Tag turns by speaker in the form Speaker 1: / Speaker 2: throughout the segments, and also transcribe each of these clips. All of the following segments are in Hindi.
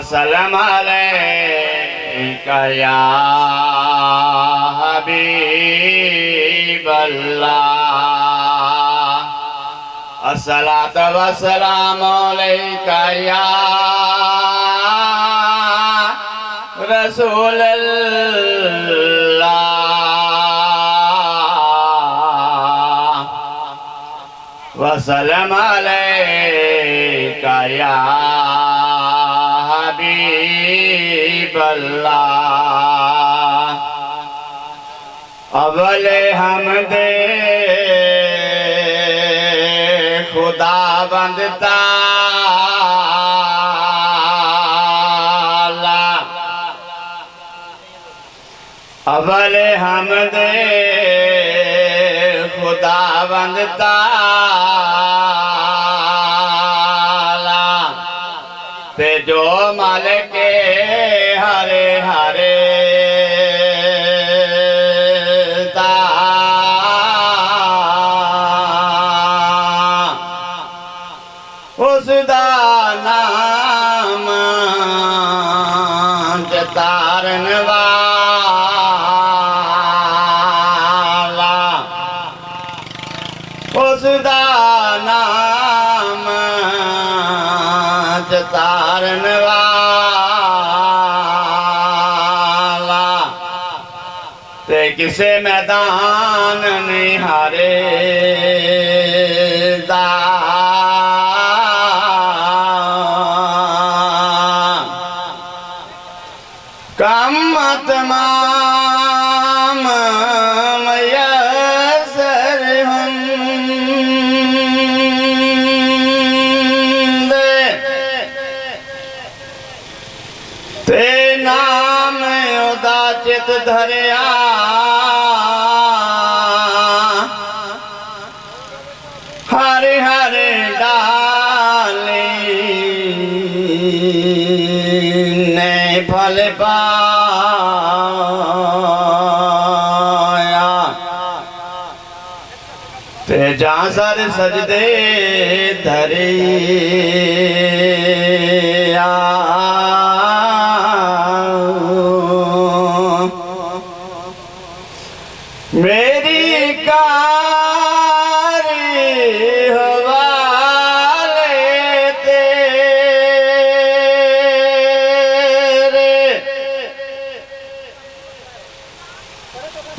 Speaker 1: वसल्लम अलैका या हबीबल्लाह। अस्सलातु वस्सलामु अलैका या रसूलल्लाह। वसल्लम अलैका या हबीबल्लाह। अवले हमदे खुदा बंदता अवले हमदे खुदा बंदता ते जो मालिक हरे हरे उसदा नाम जतारन वाला उसदा नाम जतारन वाला ते किसे मैदान नहीं हारे दा। कम तमाम मयसर हम ते नाम उदा चित धरिया हरे हरे डाली ने फल पाया ते जहाँ सर सजदे धरे मेरी कार हवाले तेरे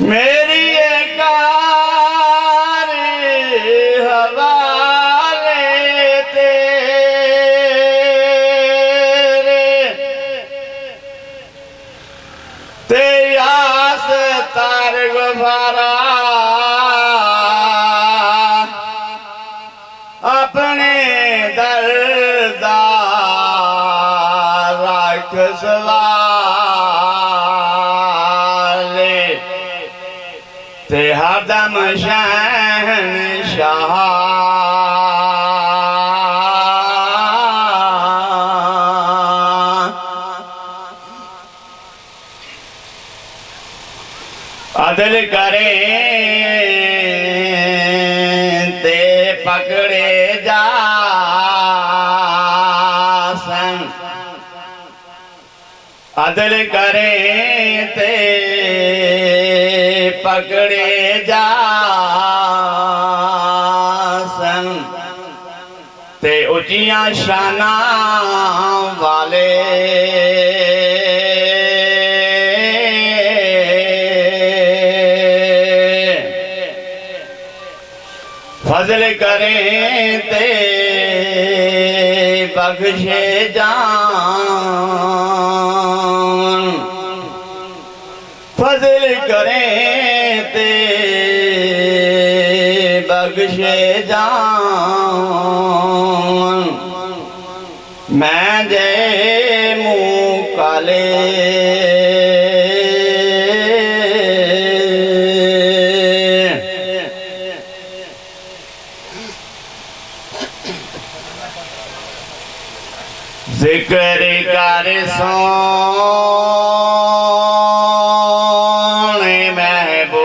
Speaker 1: मेरी कार हवाले तेरे ते आस तार गुफारा अपने दरदार रख सवाले ते हरदम शहंशाह अदल करे ते पकड़े जा सन अदल करे ते पकड़े जा सन ते उचियां शाना वाले फजल करें ते बख्शे जान फजल करें ते बख्शे जान। मैं जे मुँह काले जिक्र कर सोने महबूब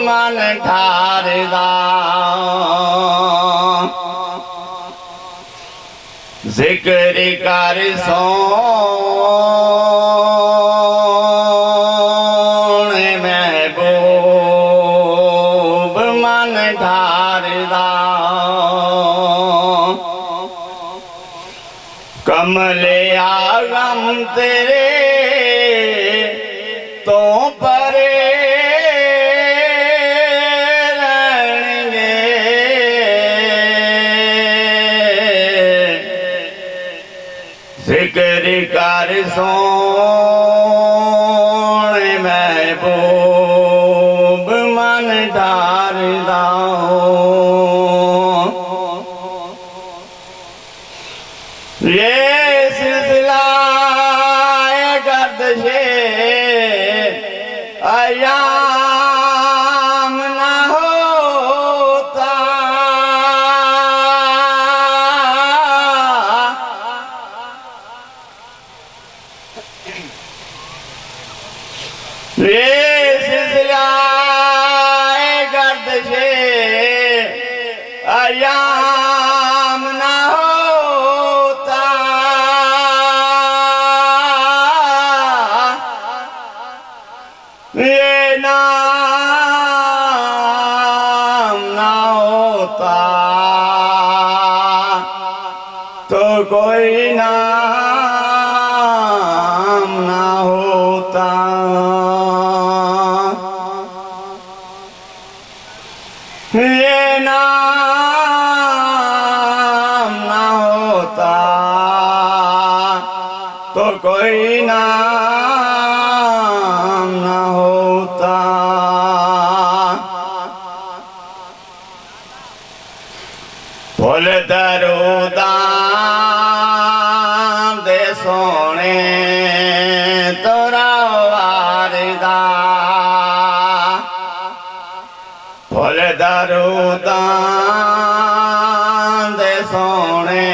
Speaker 1: मन ठारदा जिक्र कर सोने महबूब मन ढारदा कमले आगम तेरे तो परे जिक्र कर सोने महबूब मन ढारदा ये सिलसिला गर्दशे अयाम न होता ये सिलसिला गर्दशे अयाम न होता ये नाम न होता तो कोई नाम न होता ये नाम न होता तो कोई नाम न होता फुल दरूदां दे सोने तोरा वारदा फुल दरूदां दे सोने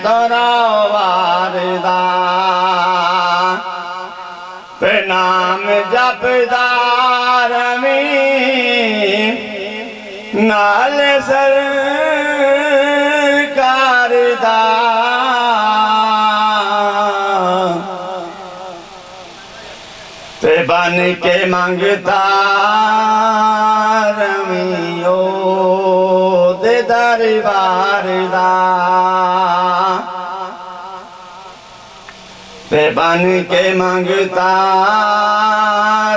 Speaker 1: तोरा वारदा ते नाम जपदा रवी नाल सरकार दा ते बन के मंगता रमियो दे दरबार दा ते बन के मंगता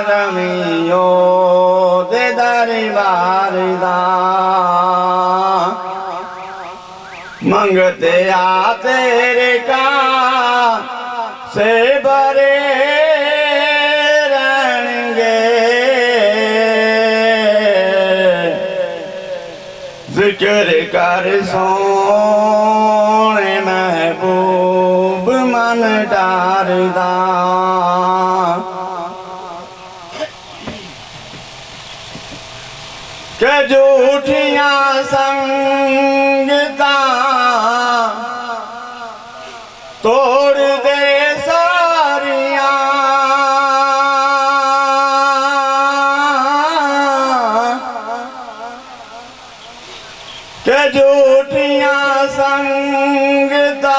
Speaker 1: रमियो दे दरबार दा मंगते आ तेरे का से बरे जिक्र कर सोने महबूब मन डारदा के झूठियां संगता तोड़ दे सारियां के झूठियां संगता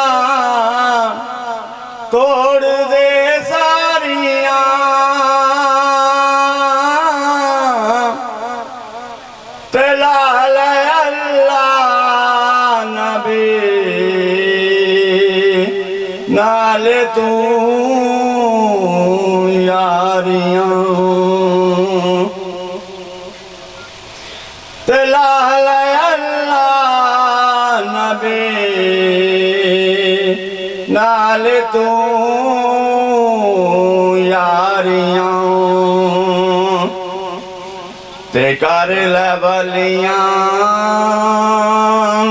Speaker 1: तोड़ दे सारियां ते लाल अल्लाह नबी नाल तू यारियां ते लाल नबी नाल तू यारियां ते कर लै बलियां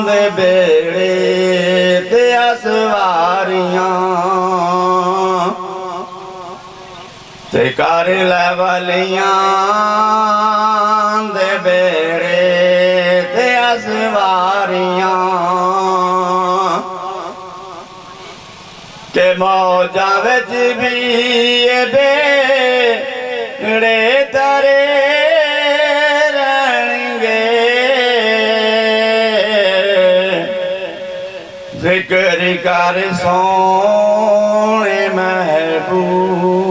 Speaker 1: दे बेड़े ते असवारियां ते कर लै बलियां दे बेड़े ते असवारियां के मौजा विच भी बेड़े तरे रहणगे फिक्र कर सोने महबूब